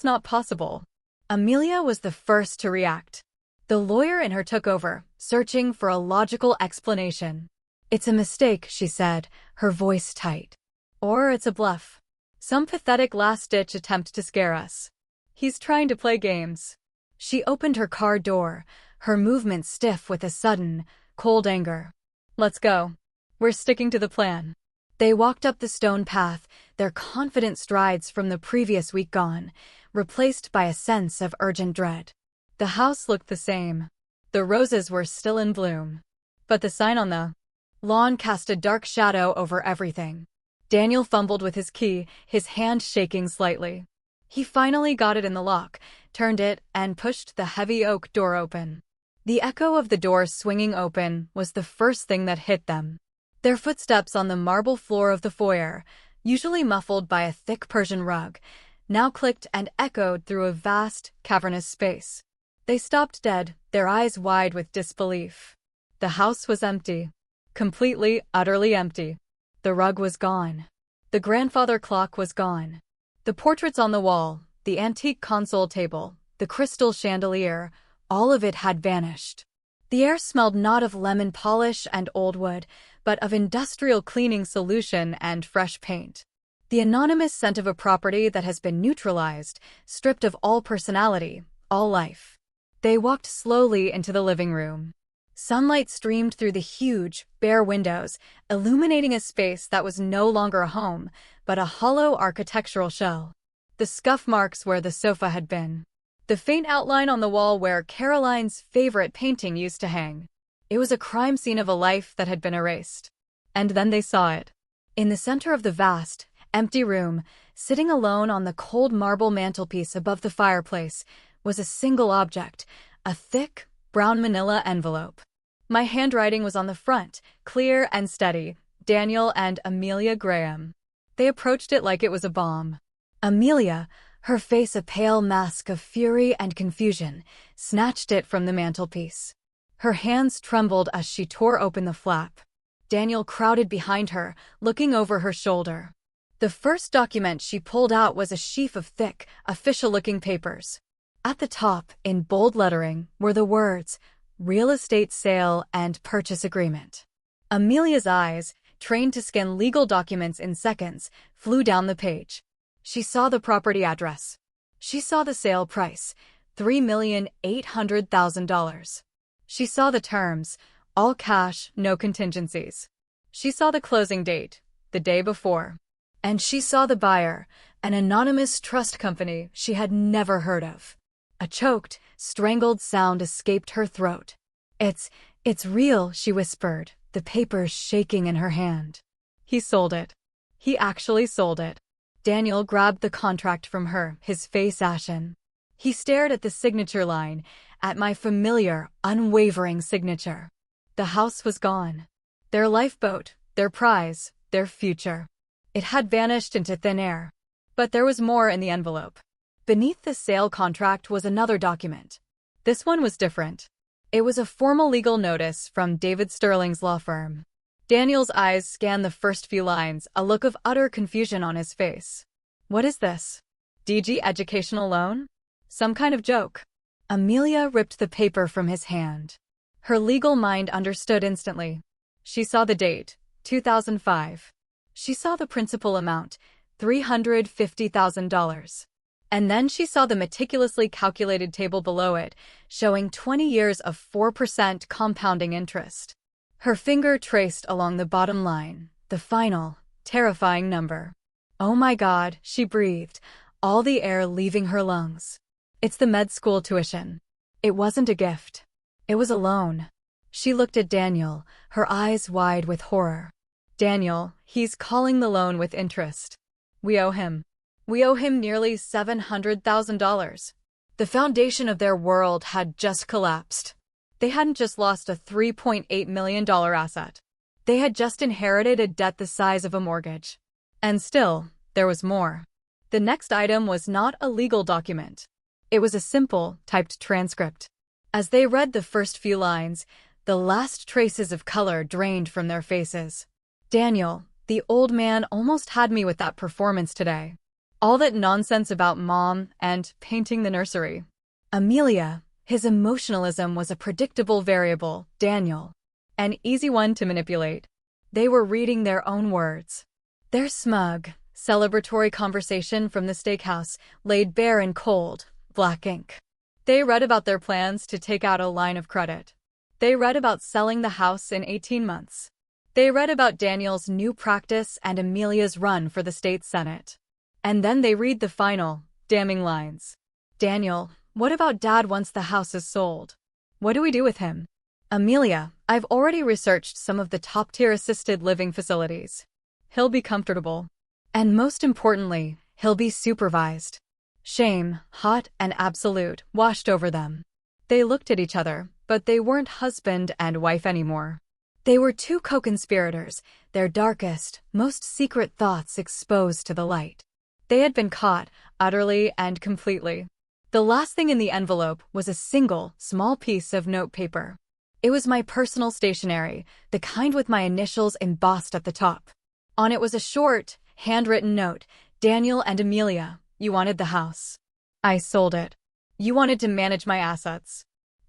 not possible." Amelia was the first to react. The lawyer in her took over, searching for a logical explanation. "It's a mistake," she said, her voice tight. "Or it's a bluff. Some pathetic last-ditch attempt to scare us. He's trying to play games." She opened her car door, her movement stiff with a sudden, cold anger. "Let's go. We're sticking to the plan." They walked up the stone path, their confident strides from the previous week gone, replaced by a sense of urgent dread. The house looked the same. The roses were still in bloom. But the sign on the lawn cast a dark shadow over everything. Daniel fumbled with his key, his hand shaking slightly. He finally got it in the lock, turned it, and pushed the heavy oak door open. The echo of the door swinging open was the first thing that hit them. Their footsteps on the marble floor of the foyer, usually muffled by a thick Persian rug, now clicked and echoed through a vast, cavernous space. They stopped dead, their eyes wide with disbelief. The house was empty. Completely, utterly empty. The rug was gone. The grandfather clock was gone. The portraits on the wall, the antique console table, the crystal chandelier, all of it had vanished. The air smelled not of lemon polish and old wood, but of industrial cleaning solution and fresh paint. The anonymous scent of a property that has been neutralized, stripped of all personality, all life. They walked slowly into the living room. Sunlight streamed through the huge, bare windows, illuminating a space that was no longer a home, but a hollow architectural shell. The scuff marks where the sofa had been. The faint outline on the wall where Caroline's favorite painting used to hang. It was a crime scene of a life that had been erased. And then they saw it. In the center of the vast, empty room, sitting alone on the cold marble mantelpiece above the fireplace, was a single object, a thick, brown manila envelope. My handwriting was on the front, clear and steady: Daniel and Amelia Graham. They approached it like it was a bomb. Amelia, her face a pale mask of fury and confusion, snatched it from the mantelpiece. Her hands trembled as she tore open the flap. Daniel crowded behind her, looking over her shoulder. The first document she pulled out was a sheaf of thick, official-looking papers. At the top, in bold lettering, were the words, "Real estate sale and purchase agreement." Amelia's eyes, trained to scan legal documents in seconds, flew down the page. She saw the property address. She saw the sale price, $3,800,000. She saw the terms, all cash, no contingencies. She saw the closing date, the day before. And she saw the buyer, an anonymous trust company she had never heard of. A choked, strangled sound escaped her throat. It's real," she whispered, the papers shaking in her hand. He sold it. He actually sold it. Daniel grabbed the contract from her, his face ashen. He stared at the signature line, at my familiar, unwavering signature. The house was gone. Their lifeboat, their prize, their future. It had vanished into thin air. But there was more in the envelope. Beneath the sale contract was another document. This one was different. It was a formal legal notice from David Sterling's law firm. Daniel's eyes scanned the first few lines, a look of utter confusion on his face. What is this? DG educational loan? Some kind of joke. Amelia ripped the paper from his hand. Her legal mind understood instantly. She saw the date, 2005. She saw the principal amount, $350,000. And then she saw the meticulously calculated table below it, showing 20 years of 4% compounding interest. Her finger traced along the bottom line, the final, terrifying number. "Oh my God," she breathed, all the air leaving her lungs. "It's the med school tuition." It wasn't a gift. It was a loan. She looked at Daniel, her eyes wide with horror. "Daniel, he's calling the loan with interest. We owe him. We owe him nearly $700,000. The foundation of their world had just collapsed. They hadn't just lost a $3.8 million asset. They had just inherited a debt the size of a mortgage. And still, there was more. The next item was not a legal document. It was a simple, typed transcript. As they read the first few lines, the last traces of color drained from their faces. "Daniel, the old man almost had me with that performance today. All that nonsense about mom and painting the nursery. Amelia, his emotionalism was a predictable variable, Daniel. An easy one to manipulate." They were reading their own words. Their smug, celebratory conversation from the steakhouse laid bare in cold, black ink. They read about their plans to take out a line of credit. They read about selling the house in 18 months. They read about Daniel's new practice and Amelia's run for the state senate. And then they read the final, damning lines. "Daniel, what about Dad once the house is sold? What do we do with him?" "Amelia, I've already researched some of the top-tier assisted living facilities. He'll be comfortable. And most importantly, he'll be supervised." Shame, hot and absolute, washed over them. They looked at each other, but they weren't husband and wife anymore. They were two co-conspirators, their darkest, most secret thoughts exposed to the light. They had been caught, utterly and completely. The last thing in the envelope was a single, small piece of notepaper. It was my personal stationery, the kind with my initials embossed at the top. On it was a short, handwritten note. "Daniel and Amelia, you wanted the house. I sold it. You wanted to manage my assets.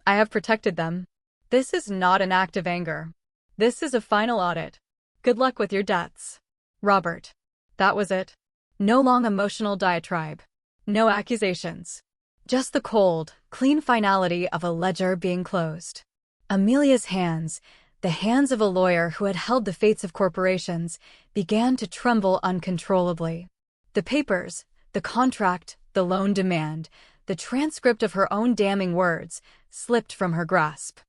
I have protected them. This is not an act of anger. This is a final audit. Good luck with your debts. Robert." That was it. No long emotional diatribe. No accusations. Just the cold, clean finality of a ledger being closed. Amelia's hands, the hands of a lawyer who had held the fates of corporations, began to tremble uncontrollably. The papers, the contract, the loan demand, the transcript of her own damning words, slipped from her grasp.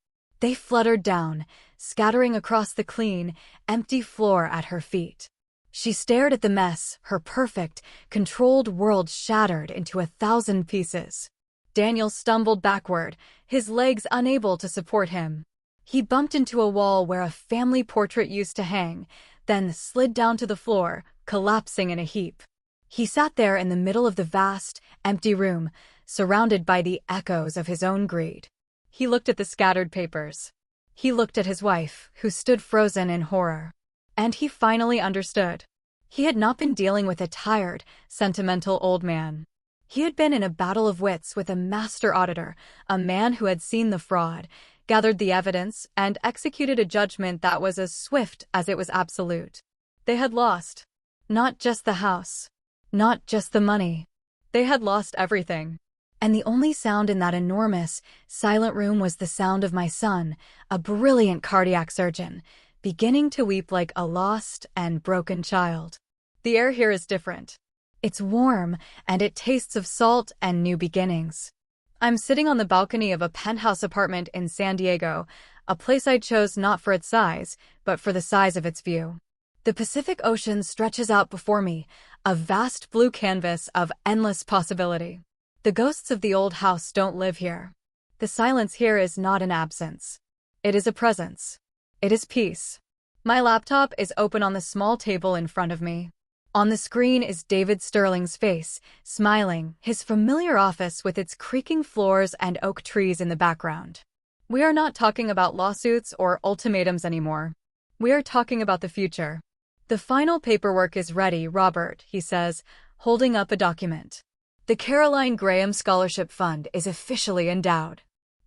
They fluttered down, scattering across the clean, empty floor at her feet. She stared at the mess, her perfect, controlled world shattered into 1,000 pieces. Daniel stumbled backward, his legs unable to support him. He bumped into a wall where a family portrait used to hang, then slid down to the floor, collapsing in a heap. He sat there in the middle of the vast, empty room, surrounded by the echoes of his own greed. He looked at the scattered papers. He looked at his wife, who stood frozen in horror. And he finally understood. He had not been dealing with a tired, sentimental old man. He had been in a battle of wits with a master auditor, a man who had seen the fraud, gathered the evidence, and executed a judgment that was as swift as it was absolute. They had lost. Not just the house. Not just the money. They had lost everything. And the only sound in that enormous, silent room was the sound of my son, a brilliant cardiac surgeon, beginning to weep like a lost and broken child. The air here is different. It's warm, and it tastes of salt and new beginnings. I'm sitting on the balcony of a penthouse apartment in San Diego, a place I chose not for its size, but for the size of its view. The Pacific Ocean stretches out before me, a vast blue canvas of endless possibility. The ghosts of the old house don't live here. The silence here is not an absence. It is a presence. It is peace. My laptop is open on the small table in front of me. On the screen is David Sterling's face, smiling, his familiar office with its creaking floors and oak trees in the background. We are not talking about lawsuits or ultimatums anymore. We are talking about the future. The final paperwork is ready, Robert, he says, holding up a document. The Caroline Graham Scholarship Fund is officially endowed.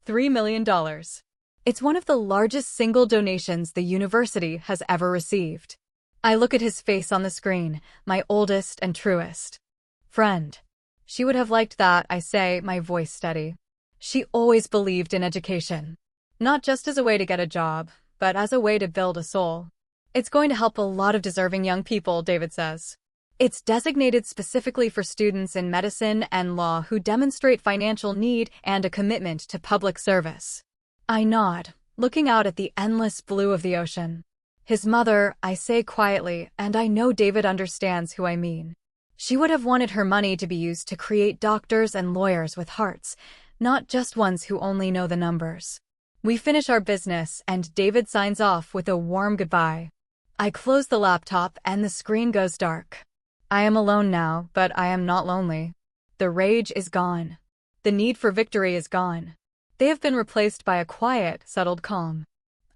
$3 million. It's one of the largest single donations the university has ever received. I look at his face on the screen, my oldest and truest friend. She would have liked that, I say, my voice steady. She always believed in education. Not just as a way to get a job, but as a way to build a soul. It's going to help a lot of deserving young people, David says. It's designated specifically for students in medicine and law who demonstrate financial need and a commitment to public service. I nod, looking out at the endless blue of the ocean. His mother, I say quietly, and I know David understands who I mean. She would have wanted her money to be used to create doctors and lawyers with hearts, not just ones who only know the numbers. We finish our business, and David signs off with a warm goodbye. I close the laptop, and the screen goes dark. I am alone now, but I am not lonely. The rage is gone. The need for victory is gone. They have been replaced by a quiet, settled calm.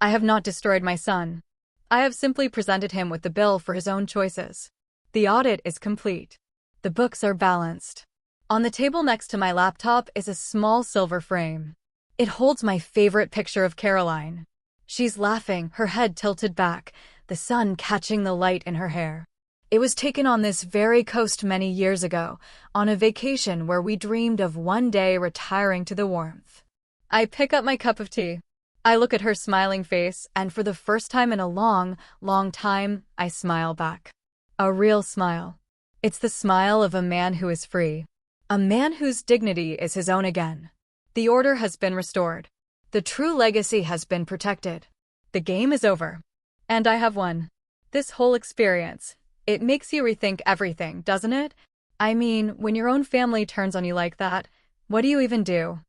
I have not destroyed my son. I have simply presented him with the bill for his own choices. The audit is complete. The books are balanced. On the table next to my laptop is a small silver frame. It holds my favorite picture of Caroline. She's laughing, her head tilted back, the sun catching the light in her hair. It was taken on this very coast many years ago, on a vacation where we dreamed of one day retiring to the warmth. I pick up my cup of tea. I look at her smiling face, and for the first time in a long, long time, I smile back. A real smile. It's the smile of a man who is free. A man whose dignity is his own again. The order has been restored. The true legacy has been protected. The game is over. And I have won. This whole experience, it makes you rethink everything, doesn't it? I mean, when your own family turns on you like that, what do you even do?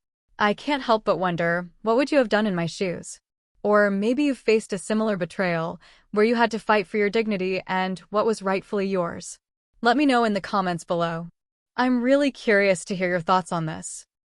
I can't help but wonder, what would you have done in my shoes? Or maybe you've faced a similar betrayal, where you had to fight for your dignity and what was rightfully yours. Let me know in the comments below. I'm really curious to hear your thoughts on this.